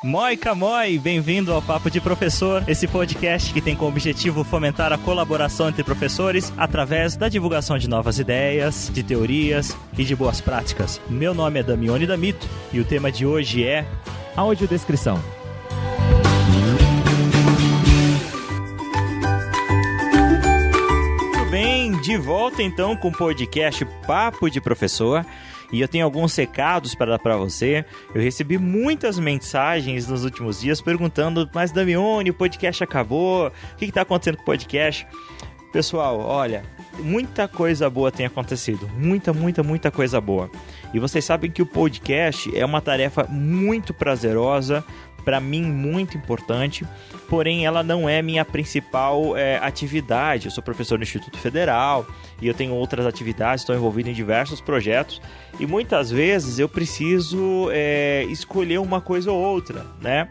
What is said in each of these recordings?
Moica Moi, bem-vindo ao Papo de Professor, esse podcast que tem como objetivo fomentar a colaboração entre professores através da divulgação de novas ideias, de teorias e de boas práticas. Meu nome é Damione Damito e o tema de hoje é audiodescrição. Muito bem, de volta então com o podcast Papo de Professor. E eu tenho alguns recados para dar para você. Eu recebi muitas mensagens nos últimos dias perguntando: mas Damione, o podcast acabou? O que está acontecendo com o podcast? Pessoal, olha, muita coisa boa tem acontecido. Muita coisa boa. E vocês sabem que o podcast é uma tarefa muito prazerosa, para mim muito importante, porém ela não é minha principal atividade. Eu sou professor no Instituto Federal e eu tenho outras atividades, estou envolvido em diversos projetos e muitas vezes eu preciso escolher uma coisa ou outra, né?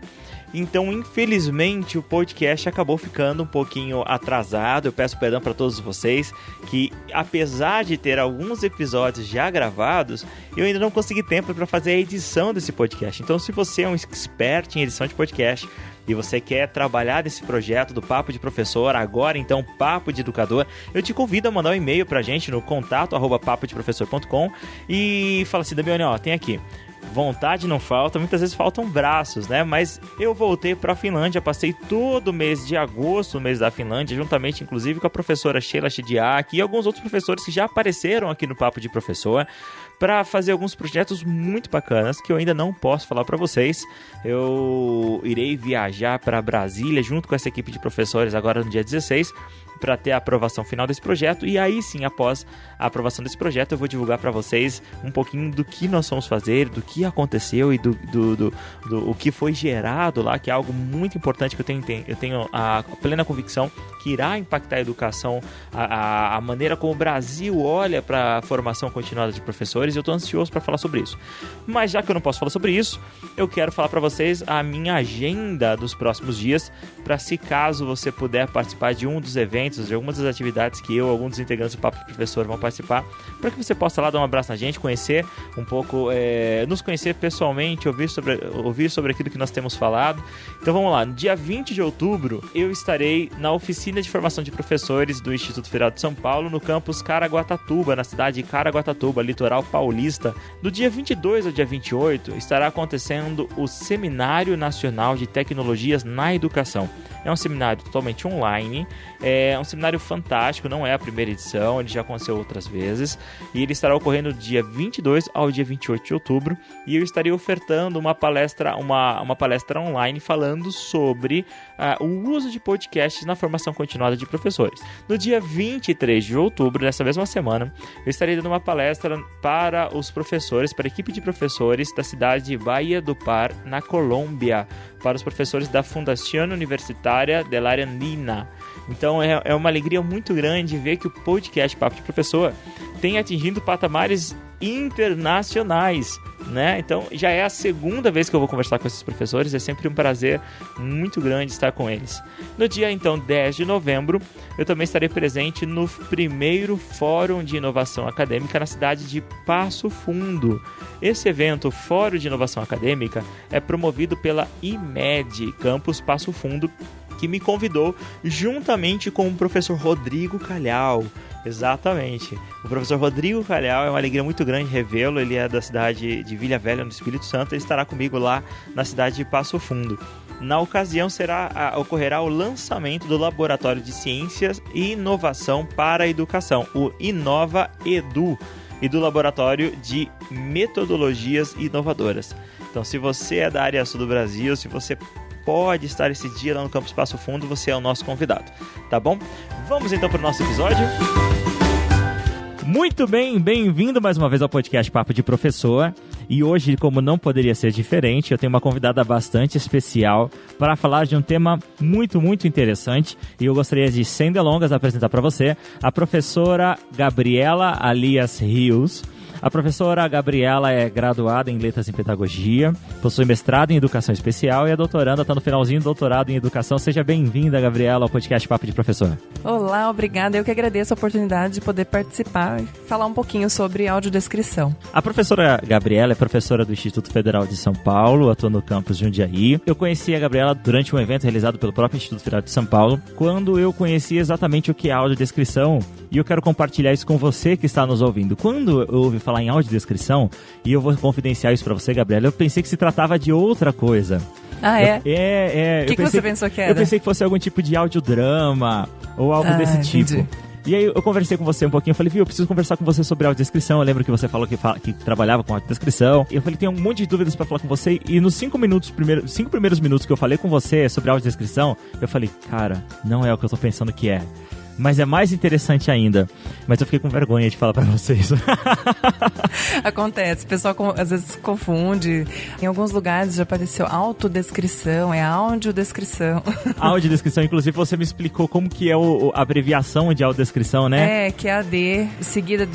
Então, infelizmente, o podcast acabou ficando um pouquinho atrasado. Eu peço perdão para todos vocês que, apesar de ter alguns episódios já gravados, eu ainda não consegui tempo para fazer a edição desse podcast. Então, se você é um expert em edição de podcast e você quer trabalhar nesse projeto do Papo de Professor, agora então Papo de Educador, eu te convido a mandar um e-mail pra gente no contato@papodeprofessor.com e fala assim: Damione, ó, tem aqui. Vontade não falta, muitas vezes faltam braços, né? Mas eu voltei para a Finlândia, passei todo o mês de agosto, o mês da Finlândia, juntamente inclusive com a professora Sheila Chidiak e alguns outros professores que já apareceram aqui no Papo de Professor, para fazer alguns projetos muito bacanas que eu ainda não posso falar para vocês. Eu irei viajar para Brasília junto com essa equipe de professores agora no dia 16, para ter a aprovação final desse projeto, e aí sim, após a aprovação desse projeto, eu vou divulgar para vocês um pouquinho do que nós vamos fazer, do que aconteceu e do o que foi gerado lá, que é algo muito importante que eu tenho a plena convicção que irá impactar a educação, a maneira como o Brasil olha para a formação continuada de professores, e eu estou ansioso para falar sobre isso. Mas já que eu não posso falar sobre isso, eu quero falar para vocês a minha agenda dos próximos dias, para se caso você puder participar de um dos eventos, de algumas das atividades que eu, alguns dos integrantes do Papo de Professor vão participar, para que você possa lá dar um abraço na gente, conhecer um pouco, nos conhecer pessoalmente, ouvir sobre aquilo que nós temos falado. Então vamos lá, no dia 20 de outubro eu estarei na oficina de formação de professores do Instituto Federal de São Paulo, no campus Caraguatatuba, na cidade de Caraguatatuba, litoral paulista. Do dia 22 ao dia 28 estará acontecendo o Seminário Nacional de Tecnologias na Educação. É um seminário totalmente online, é um seminário fantástico, não é a primeira edição, ele já aconteceu outras vezes, e ele estará ocorrendo do dia 22 ao dia 28 de outubro, e eu estarei ofertando uma palestra online falando sobre o uso de podcasts na formação continuada de professores. No dia 23 de outubro, nessa mesma semana, eu estarei dando uma palestra para os professores, para a equipe de professores da cidade de Bahia do Par, na Colômbia, para os professores da Fundación Universitária de la Andina. Então é uma alegria muito grande ver que o podcast Papo de Professor tem atingido patamares internacionais, né? Então já é a segunda vez que eu vou conversar com esses professores, é sempre um prazer muito grande estar com eles. No dia então 10 de novembro, eu também estarei presente no primeiro Fórum de Inovação Acadêmica na cidade de Passo Fundo. Esse evento, Fórum de Inovação Acadêmica, é promovido pela IMED, Campus Passo Fundo, que me convidou juntamente com o professor Rodrigo Calhau. Exatamente. O professor Rodrigo Calhau, é uma alegria muito grande revê-lo. Ele é da cidade de Vila Velha, no Espírito Santo. Ele estará comigo lá na cidade de Passo Fundo. Na ocasião, ocorrerá o lançamento do Laboratório de Ciências e Inovação para a Educação, o Inova Edu, e do Laboratório de Metodologias Inovadoras. Então, se você é da área sul do Brasil, se você pode estar esse dia lá no Campus Passo Fundo, você é o nosso convidado, tá bom? Vamos então para o nosso episódio. Muito bem, bem-vindo mais uma vez ao podcast Papo de Professor. E hoje, como não poderia ser diferente, eu tenho uma convidada bastante especial para falar de um tema muito interessante. E eu gostaria de, sem delongas, apresentar para você a professora Gabriela Alias Rios. A professora Gabriela é graduada em Letras em Pedagogia, possui mestrado em Educação Especial e a doutoranda está no finalzinho do doutorado em Educação. Seja bem-vinda, Gabriela, ao podcast Papo de Professor. Olá, obrigada. Eu que agradeço a oportunidade de poder participar e falar um pouquinho sobre audiodescrição. A professora Gabriela é professora do Instituto Federal de São Paulo, atua no campus Jundiaí. Eu conheci a Gabriela durante um evento realizado pelo próprio Instituto Federal de São Paulo, quando eu conheci exatamente o que é audiodescrição, e eu quero compartilhar isso com você que está nos ouvindo. Quando eu ouvi falar em audiodescrição, e eu vou confidenciar isso para você, Gabriela, eu pensei que se tratava de outra coisa. Ah, é? O que você pensou que era? Eu pensei que fosse algum tipo de audiodrama ou algo desse tipo. Entendi. E aí eu conversei com você um pouquinho, eu falei, viu, eu preciso conversar com você sobre audiodescrição. Eu lembro que você falou que trabalhava com audiodescrição. E eu falei, tem um monte de dúvidas pra falar com você. E nos 5 primeiros minutos que eu falei com você sobre audiodescrição, eu falei, cara, não é o que eu tô pensando que é. Mas é mais interessante ainda. Mas eu fiquei com vergonha de falar pra vocês. Acontece, o pessoal às vezes confunde. Em alguns lugares já apareceu autodescrição, é audiodescrição. Audiodescrição, inclusive você me explicou como que é a abreviação de audiodescrição, né? É, que é a D, seguida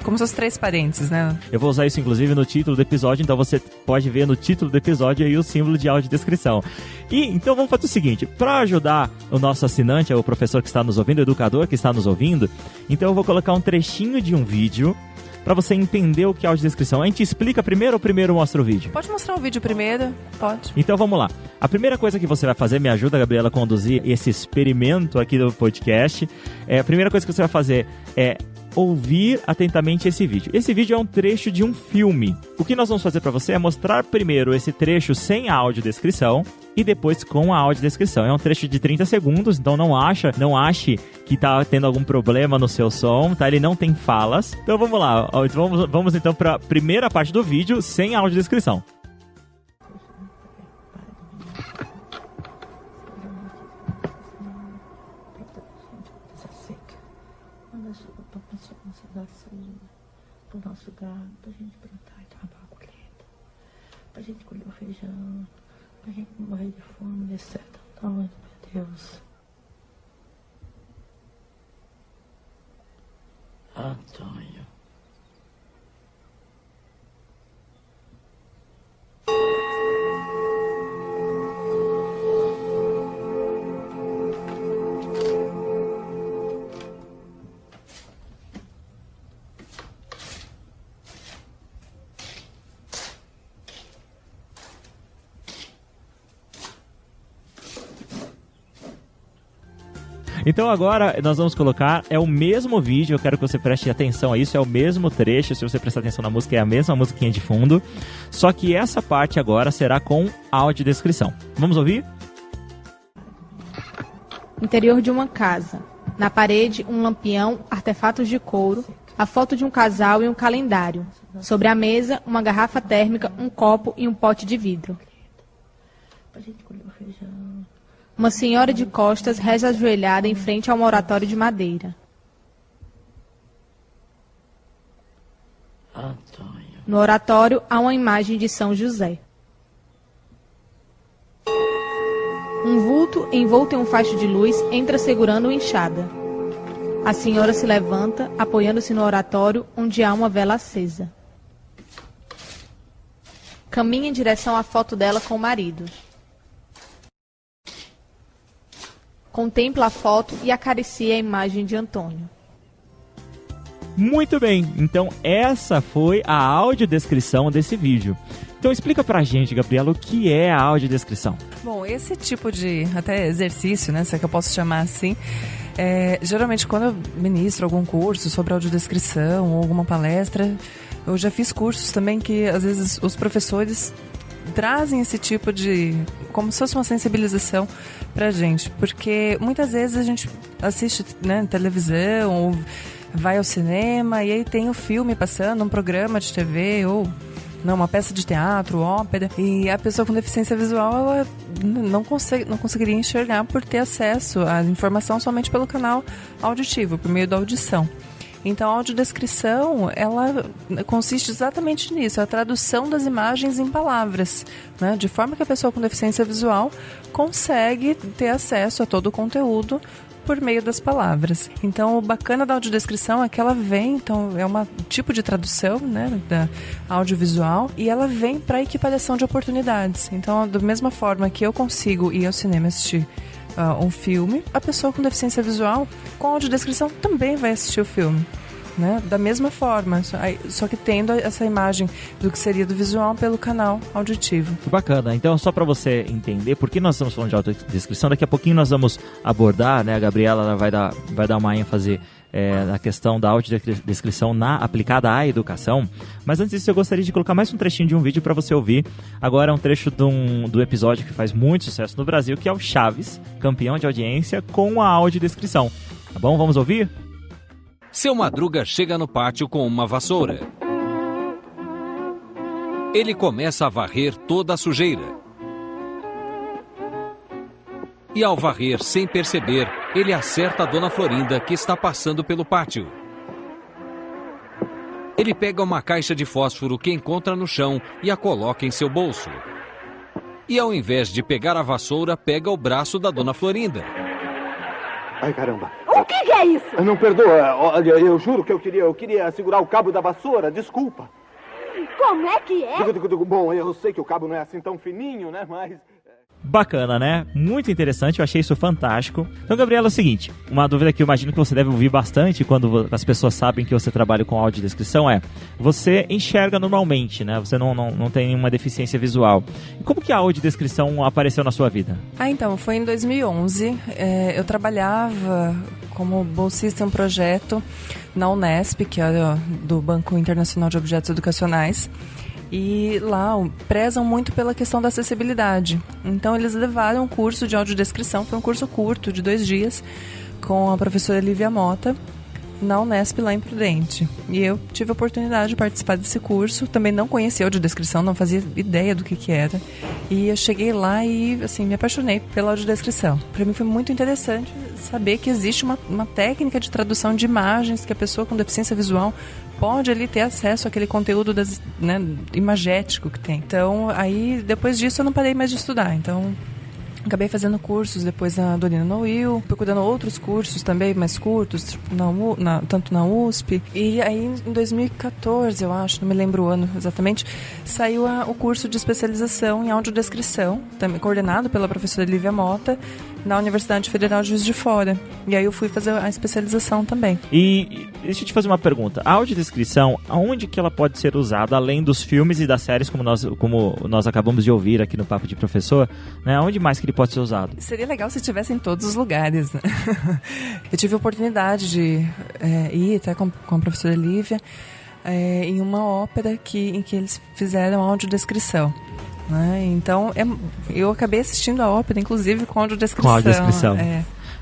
como se fossem 3 parênteses, né? Eu vou usar isso inclusive no título do episódio, então você pode ver no título do episódio aí o símbolo de audiodescrição. E então vamos fazer o seguinte, para ajudar o nosso assinante, o professor que está nos ouvindo, o educador que está nos ouvindo, então eu vou colocar um trechinho de um vídeo para você entender o que é audiodescrição. A gente explica primeiro ou primeiro mostra o vídeo? Pode mostrar o vídeo primeiro, pode. Então vamos lá. A primeira coisa que você vai fazer, me ajuda, Gabriela, a conduzir esse experimento aqui do podcast. A primeira coisa que você vai fazer é ouvir atentamente esse vídeo. Esse vídeo é um trecho de um filme. O que nós vamos fazer para você é mostrar primeiro esse trecho sem a audiodescrição e depois com a audiodescrição. É um trecho de 30 segundos, então não ache que tá tendo algum problema no seu som, tá? Ele não tem falas. Então vamos lá, vamos então para a primeira parte do vídeo sem a audiodescrição. Pro nosso gado, pra gente plantar e trabalhar a colheita, pra gente colher o feijão, pra gente não morrer de fome, etc. Então, meu Deus. Antônio. Então agora nós vamos colocar, é o mesmo vídeo, eu quero que você preste atenção a isso, é o mesmo trecho, se você prestar atenção na música é a mesma musiquinha de fundo, só que essa parte agora será com audiodescrição. Vamos ouvir? Interior de uma casa. Na parede, um lampião, artefatos de couro, a foto de um casal e um calendário. Sobre a mesa, uma garrafa térmica, um copo e um pote de vidro. Uma senhora de costas reza ajoelhada em frente a um oratório de madeira. Antônio. No oratório há uma imagem de São José. Um vulto envolto em um facho de luz entra segurando uma enxada. A senhora se levanta, apoiando-se no oratório, onde há uma vela acesa. Caminha em direção à foto dela com o marido. Contempla a foto e acaricia a imagem de Antônio. Muito bem, então essa foi a audiodescrição desse vídeo. Então explica pra gente, Gabriela, o que é a audiodescrição. Bom, esse tipo de até exercício, né, se é que eu posso chamar assim, geralmente quando eu ministro algum curso sobre audiodescrição ou alguma palestra, eu já fiz cursos também que às vezes os professores trazem esse tipo de, como se fosse uma sensibilização pra gente, porque muitas vezes a gente assiste, né, televisão ou vai ao cinema e aí tem o filme passando, um programa de TV ou uma peça de teatro, ópera, e a pessoa com deficiência visual ela não conseguiria enxergar por ter acesso à informação somente pelo canal auditivo, por meio da audição. Então, a audiodescrição, ela consiste exatamente nisso, a tradução das imagens em palavras, né? De forma que a pessoa com deficiência visual consegue ter acesso a todo o conteúdo por meio das palavras. Então, o bacana da audiodescrição é que ela vem, então é um tipo de tradução, né, da audiovisual, e ela vem para equiparação de oportunidades. Então, da mesma forma que eu consigo ir ao cinema assistir um filme, a pessoa com deficiência visual, com audiodescrição, também vai assistir o filme. Né? Da mesma forma, só que tendo essa imagem do que seria do visual pelo canal auditivo. Bacana, então só para você entender por que nós estamos falando de audiodescrição, daqui a pouquinho nós vamos abordar, né? A Gabriela ela vai dar uma ênfase na questão da audiodescrição aplicada à educação, mas antes disso eu gostaria de colocar mais um trechinho de um vídeo para você ouvir. Agora é um trecho do episódio que faz muito sucesso no Brasil, que é o Chaves, campeão de audiência com a audiodescrição. Tá bom? Vamos ouvir? Seu Madruga chega no pátio com uma vassoura. Ele começa a varrer toda a sujeira. E ao varrer sem perceber, ele acerta a Dona Florinda, que está passando pelo pátio. Ele pega uma caixa de fósforo que encontra no chão e a coloca em seu bolso. E ao invés de pegar a vassoura, pega o braço da Dona Florinda. Ai, caramba. O que é isso? Não, perdoa. Olha, eu juro que eu queria segurar o cabo da vassoura. Desculpa. Como é que é? Bom, eu sei que o cabo não é assim tão fininho, né? Mas... Bacana, né? Muito interessante, eu achei isso fantástico. Então, Gabriela, é o seguinte, uma dúvida que eu imagino que você deve ouvir bastante quando as pessoas sabem que você trabalha com audiodescrição é: você enxerga normalmente, né? Você não tem nenhuma deficiência visual. E como que a audiodescrição apareceu na sua vida? Então, foi em 2011. Eu trabalhava como bolsista em um projeto na Unesp, que é do Banco Internacional de Objetos Educacionais. E lá prezam muito pela questão da acessibilidade. Então eles levaram um curso de audiodescrição, foi um curso curto, de 2 dias, com a professora Lívia Mota, na Unesp, lá em Prudente. E eu tive a oportunidade de participar desse curso, também não conhecia audiodescrição, não fazia ideia do que era. E eu cheguei lá e, assim, me apaixonei pela audiodescrição. Para mim foi muito interessante saber que existe uma técnica de tradução de imagens que a pessoa com deficiência visual pode ali ter acesso àquele conteúdo imagético que tem. Então, aí, depois disso, eu não parei mais de estudar. Então, acabei fazendo cursos depois na Dorina Noil, procurando outros cursos também, mais curtos, tanto na USP. E aí, em 2014, eu acho, não me lembro o ano exatamente, saiu o curso de especialização em audiodescrição, também coordenado pela professora Lívia Mota, na Universidade Federal de Juiz de Fora. E aí eu fui fazer a especialização também. E deixa eu te fazer uma pergunta. A audiodescrição, aonde que ela pode ser usada, além dos filmes e das séries, como nós acabamos de ouvir aqui no Papo de Professor, né? Onde mais que ele pode ser usado? Seria legal se estivesse em todos os lugares, né? Eu tive a oportunidade de ir até com a professora Lívia em uma ópera em que eles fizeram audiodescrição. Né? Então, eu acabei assistindo a ópera, inclusive, com audiodescrição. Com audiodescrição.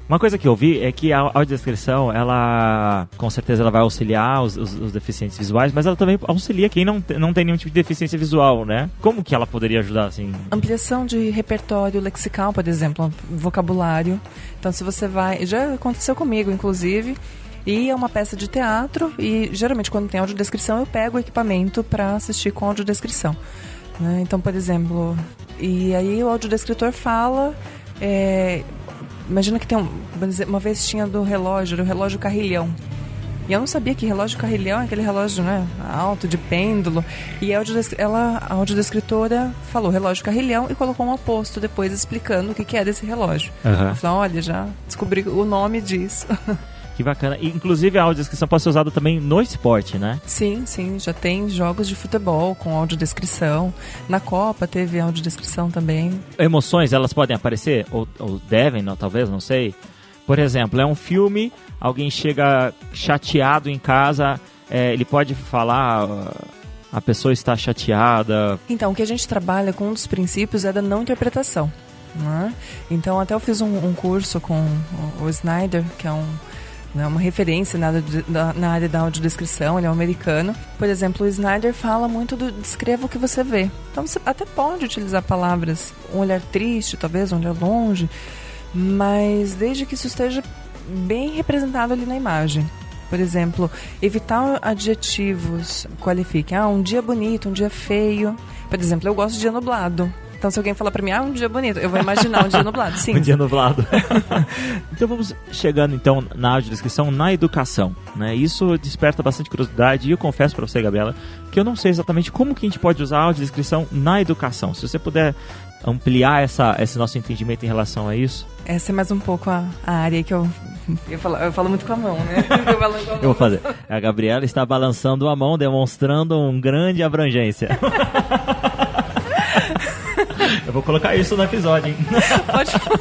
Uma coisa que eu vi é que a audiodescrição, ela, com certeza, ela vai auxiliar os deficientes visuais, mas ela também auxilia quem não tem nenhum tipo de deficiência visual, né? Como que ela poderia ajudar, assim? Ampliação de repertório lexical, por exemplo, vocabulário. Então, se você vai... Já aconteceu comigo, inclusive... E é uma peça de teatro e, geralmente, quando tem audiodescrição, eu pego o equipamento para assistir com audiodescrição. Né? Então, por exemplo, e aí o audiodescritor fala, imagina que tem uma vez tinha do relógio carrilhão. E eu não sabia que relógio carrilhão é aquele relógio, né, alto, de pêndulo. E a audiodescritora falou relógio carrilhão e colocou um aposto depois explicando o que era esse relógio. Uhum. Eu falei, olha, já descobri o nome disso. Que bacana. E, inclusive, a audiodescrição pode ser usada também no esporte, né? Sim, já tem jogos de futebol com audiodescrição. Na Copa teve audiodescrição também. Emoções, elas podem aparecer? Ou devem, não, talvez, não sei. Por exemplo, é um filme, alguém chega chateado em casa, ele pode falar... A pessoa está chateada. Então, o que a gente trabalha com um dos princípios é da não interpretação. Né? Então, até eu fiz um curso com o Snyder, que é uma referência na área da audiodescrição, ele é um americano. Por exemplo, o Snyder fala muito do descreva o que você vê. Então você até pode utilizar palavras, um olhar triste, talvez, um olhar longe, mas desde que isso esteja bem representado ali na imagem. Por exemplo, evitar adjetivos qualifiquem. Um dia bonito, um dia feio. Por exemplo, eu gosto de dia nublado. Então, se alguém falar pra mim, um dia bonito, eu vou imaginar um dia nublado, sim. Um dia nublado. Então, vamos chegando, então, na audiodescrição, na educação, né? Isso desperta bastante curiosidade e eu confesso pra você, Gabriela, que eu não sei exatamente como que a gente pode usar a audiodescrição na educação. Se você puder ampliar esse nosso entendimento em relação a isso. Essa é mais um pouco a área que eu falo muito com a mão, né? Eu vou fazer. A Gabriela está balançando a mão, demonstrando uma grande abrangência. Eu vou colocar isso no episódio, hein? Pode falar.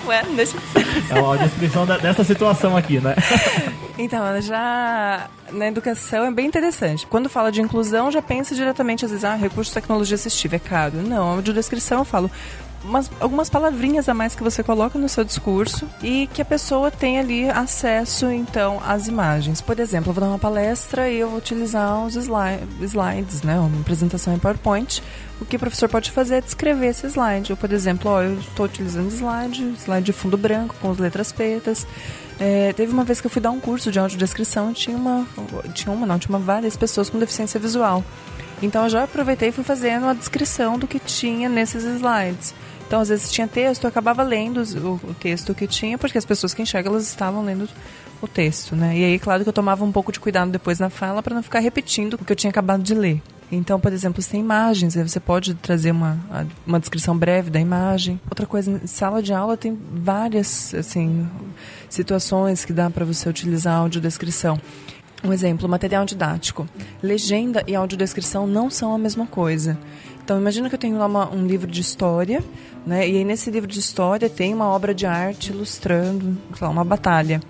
Ué, deixa eu ser. É uma descrição dessa situação aqui, né? Então, já na educação é bem interessante. Quando fala de inclusão, já pensa diretamente, às vezes, recurso de tecnologia assistiva é caro. Não, a audiodescrição eu falo algumas palavrinhas a mais que você coloca no seu discurso e que a pessoa tem ali acesso, então, às imagens. Por exemplo, eu vou dar uma palestra e eu vou utilizar os slides, né? Uma apresentação em PowerPoint. O que o professor pode fazer é descrever esse slide. Ou, por exemplo, eu estou utilizando slide de fundo branco com as letras pretas. Teve uma vez que eu fui dar um curso de audiodescrição e tinha várias pessoas com deficiência visual. Então eu já aproveitei e fui fazendo a descrição do que tinha nesses slides. Então, às vezes tinha texto, eu acabava lendo o texto que tinha, porque as pessoas que enxergam, elas estavam lendo o texto, né? E aí, claro que eu tomava um pouco de cuidado depois na fala para não ficar repetindo o que eu tinha acabado de ler. Então, por exemplo, se tem imagens, aí você pode trazer uma descrição breve da imagem. Outra coisa, em sala de aula tem várias, assim, situações que dá para você utilizar a audiodescrição. Um exemplo, material didático. Legenda e audiodescrição não são a mesma coisa. Então, imagina que eu tenho lá um livro de história, né? E aí nesse livro de história tem uma obra de arte ilustrando, sei lá, uma batalha.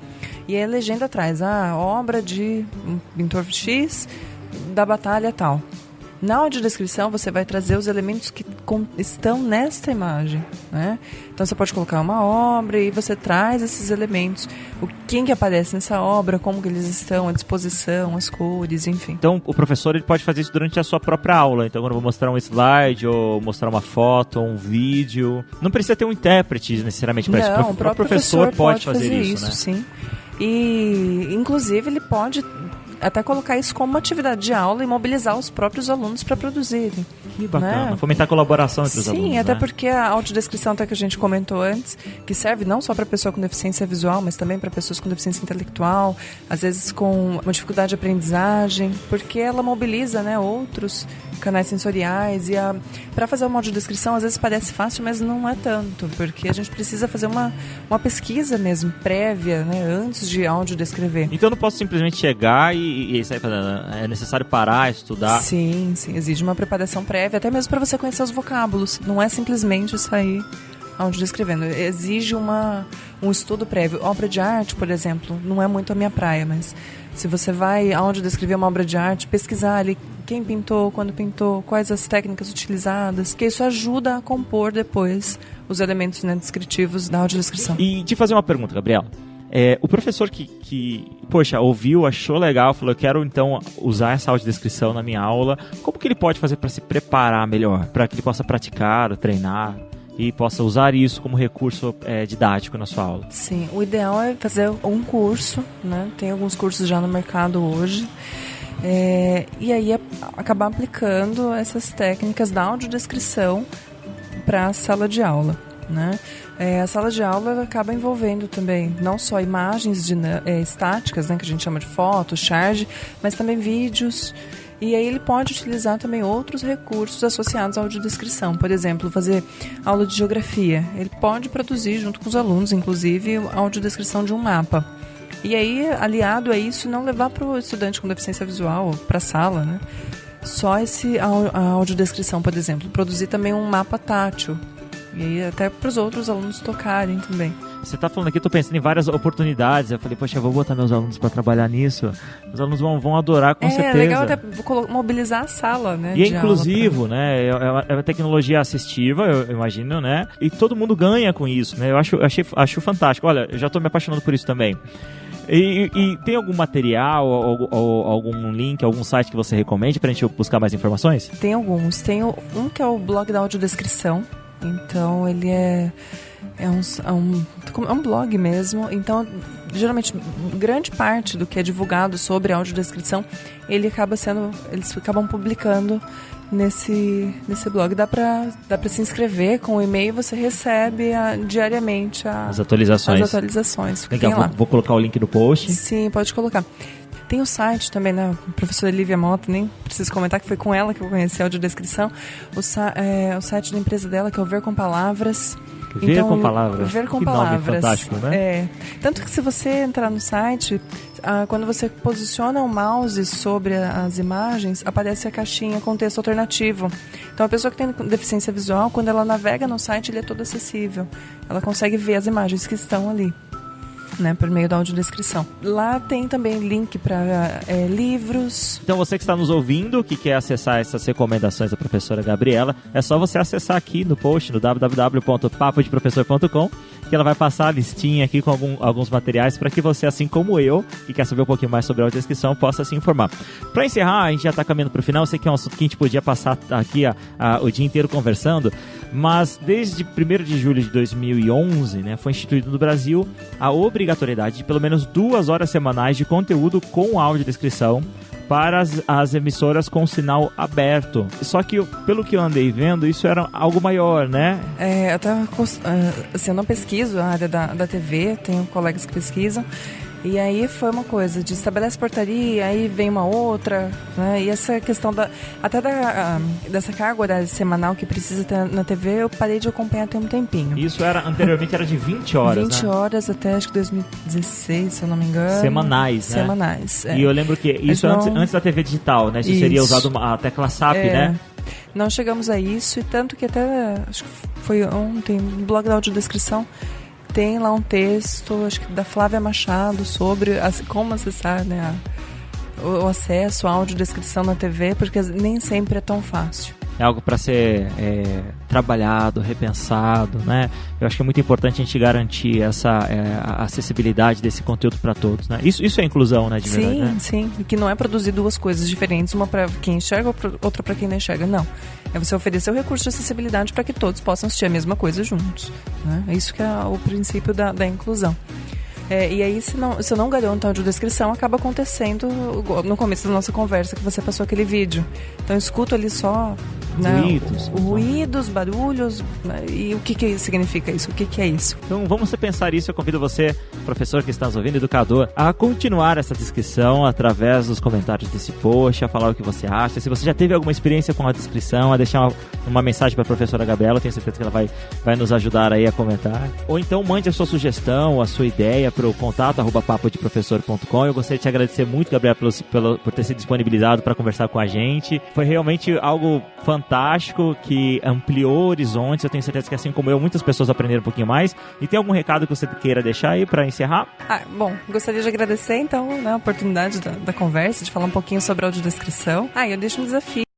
E aí a legenda traz a obra de um pintor X da batalha tal. Na audiodescrição, você vai trazer os elementos que estão nesta imagem, né? Então, você pode colocar uma obra e você traz esses elementos. Quem que aparece nessa obra, como que eles estão, a disposição, as cores, enfim. Então, o professor ele pode fazer isso durante a sua própria aula. Então, quando eu vou mostrar um slide ou mostrar uma foto ou um vídeo, não precisa ter um intérprete necessariamente para isso. Não, o próprio professor pode fazer isso, né? Sim. E, inclusive, ele pode até colocar isso como uma atividade de aula e mobilizar os próprios alunos para produzirem. Que bacana, né? Fomentar a colaboração entre os alunos. Sim, até né? porque a audiodescrição, até que a gente comentou antes, que serve não só para pessoa com deficiência visual, mas também para pessoas com deficiência intelectual, às vezes com uma dificuldade de aprendizagem, porque ela mobiliza, né, outros canais sensoriais. E para fazer uma audiodescrição, às vezes parece fácil, mas não é tanto, porque a gente precisa fazer uma pesquisa mesmo, prévia, né, antes de audiodescrever. Então eu não posso simplesmente chegar e sair fazendo. É necessário parar, estudar? Sim, exige uma preparação prévia, até mesmo para você conhecer os vocábulos. Não é simplesmente sair audiodescrevendo. Exige um estudo prévio. Obra de arte, por exemplo, não é muito a minha praia, mas se você vai audiodescrever uma obra de arte, pesquisar ali quem pintou, quando pintou, quais as técnicas utilizadas, que isso ajuda a compor depois os elementos, né, descritivos da audiodescrição. E te fazer uma pergunta, Gabriela. O professor que, ouviu, achou legal, falou, eu quero então usar essa audiodescrição na minha aula, como que ele pode fazer para se preparar melhor, para que ele possa praticar, treinar e possa usar isso como recurso didático na sua aula? Sim, o ideal é fazer um curso, né? Tem alguns cursos já no mercado hoje, e aí acabar aplicando essas técnicas da audiodescrição para a sala de aula, né? A sala de aula acaba envolvendo também não só imagens estáticas, né, que a gente chama de fotos, charge, mas também vídeos. E aí ele pode utilizar também outros recursos associados à audiodescrição. Por exemplo, fazer aula de geografia. Ele pode produzir, junto com os alunos, inclusive, a audiodescrição de um mapa. E aí, aliado a isso, não levar para o estudante com deficiência visual, para a sala, né? Só a audiodescrição, por exemplo. Produzir também um mapa tátil. E aí até para os outros alunos tocarem também. Você está falando aqui, eu estou pensando em várias oportunidades. Eu falei, poxa, eu vou botar meus alunos para trabalhar nisso. Os alunos vão adorar, com certeza. É legal até mobilizar a sala, né? E é inclusivo, né? É uma tecnologia assistiva, eu imagino, né? E todo mundo ganha com isso, né? Eu acho fantástico. Olha, eu já estou me apaixonando por isso também. E tem algum material, ou algum link, algum site que você recomende para a gente buscar mais informações? Tem alguns. Tem um que é o blog da audiodescrição. Então, ele é um blog mesmo. Então, geralmente, grande parte do que é divulgado sobre audiodescrição, eles acabam publicando nesse blog. Dá pra se inscrever com o e-mail, você recebe diariamente as atualizações. Legal, vou colocar o link no post. Sim, pode colocar. Tem o site também, né? A professora Lívia Mota, nem preciso comentar que foi com ela que eu conheci a audiodescrição. O site da empresa dela, que é o Ver com Palavras. Ver com Palavras. Ver com que Palavras. Nome fantástico, né? Tanto que se você entrar no site, quando você posiciona o mouse sobre as imagens, aparece a caixinha com texto alternativo. Então a pessoa que tem deficiência visual, quando ela navega no site, ele é todo acessível. Ela consegue ver as imagens que estão ali, né, por meio da audiodescrição. Lá tem também link para livros. Então você que está nos ouvindo, que quer acessar essas recomendações da professora Gabriela, é só você acessar aqui no post, no www.papodeprofessor.com, que ela vai passar a listinha aqui com alguns materiais para que você, assim como eu, que quer saber um pouquinho mais sobre a audiodescrição, possa se informar. Para encerrar, a gente já está caminhando para o final. Eu sei que é um assunto que a gente podia passar aqui o dia inteiro conversando, mas desde 1º de julho de 2011, né, foi instituído no Brasil a obrigatoriedade de pelo menos 2 horas semanais de conteúdo com audiodescrição para as emissoras com sinal aberto. Só que, pelo que eu andei vendo, isso era algo maior, né? Eu não pesquiso a área da TV, tenho colegas que pesquisam, e aí foi uma coisa de estabelece portaria, aí vem uma outra, né? E essa questão dessa carga horária semanal que precisa ter na TV, eu parei de acompanhar tem um tempinho. Isso anteriormente era de 20 horas, 20 horas até acho que 2016, se eu não me engano. Semanais, né? Semanais, E eu lembro que isso antes da TV digital, né? Isso seria usado a tecla SAP, né? Não chegamos a isso, e tanto que até, acho que foi ontem, no blog da audiodescrição, tem lá um texto, acho que da Flávia Machado, sobre como acessar, né, o acesso à audiodescrição na TV, porque nem sempre é tão fácil. É algo para ser trabalhado, repensado, né? Eu acho que é muito importante a gente garantir essa a acessibilidade desse conteúdo para todos, né? Isso é inclusão, né? De verdade, né? Sim. Que não é produzir 2 coisas diferentes, uma para quem enxerga, outra para quem não enxerga. Não. É você oferecer o recurso de acessibilidade para que todos possam assistir a mesma coisa juntos, né? É isso que é o princípio da inclusão. E aí, se eu não garanto a audiodescrição, acaba acontecendo no começo da nossa conversa que você passou aquele vídeo. Então eu escuto ali só, né, ruídos, barulhos, né, e o que significa isso? O que é isso? Então vamos pensar isso. Eu convido você, professor que está nos ouvindo, educador, a continuar essa descrição através dos comentários desse post, a falar o que você acha. Se você já teve alguma experiência com a descrição, a deixar uma mensagem para a professora Gabriela. Eu tenho certeza que ela vai nos ajudar aí a comentar. Ou então mande a sua sugestão, a sua ideia para o contato@papodeprofessor.com. Eu gostaria de te agradecer muito, Gabriela, por ter se disponibilizado para conversar com a gente. Foi realmente algo fantástico que ampliou horizontes. Eu tenho certeza que, assim como eu, muitas pessoas aprenderam um pouquinho mais. E tem algum recado que você queira deixar aí para encerrar? Bom, gostaria de agradecer então, né, a oportunidade da conversa, de falar um pouquinho sobre a audiodescrição. Eu deixo um desafio.